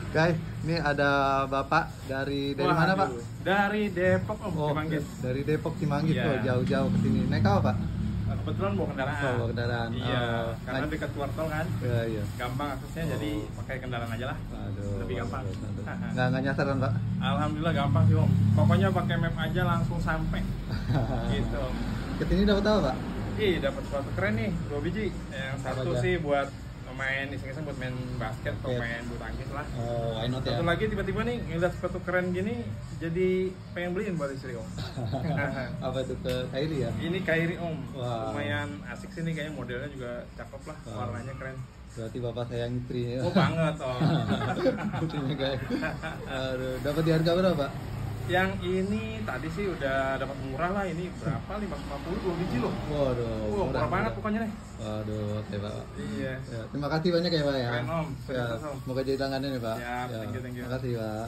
Guys, ini ada Bapak dari mana Pak? Dari Depok Om, Oh, Cimanggis. dari Depok Cimanggis tuh Iya. jauh-jauh ke sini. Naik apa Pak? Kebetulan bawa kendaraan. Oh, bawa kendaraan. Iya, Oh, karena naik- dekat keluar tol kan. Iya, iya. Gampang aksesnya, jadi pakai kendaraan aja lah. Aduh. Lebih gampang. Nggak nyasar kan Pak? Alhamdulillah gampang sih Om. Pokoknya pakai map aja langsung sampai. Gitu. Kesini dapat apa Pak? Ih, dapat sepatu keren nih, 2 biji. Yang satu aja? sih buat main iseng-iseng, buat main basket atau Basket. main bulu tangkis lah. Oh, why not ya? Satu lagi tiba-tiba nih ngeliat sepatu keren gini, jadi pengen beliin buat istri Om. Apa itu ke Kairi ya? Ini Kairi Om, Wah. lumayan asik sih nih, kayaknya modelnya juga cakep lah, Wah. warnanya keren. Berarti Bapak sayang istri ya? Oh banget Om. Istrinya guys. Aduh, dapat di harga berapa Pak? Yang ini tadi sih udah dapat murah lah, ini berapa? 550 2 biji loh. Waduh, Murah banget pokoknya nih. Waduh, oke Pak. Iya. Ya, terima kasih banyak ya Pak ya. Keren Om. Ya, Sukses, Om. semoga jadi langganan ya Pak. Siap, Ya, thank you. Terima kasih Pak.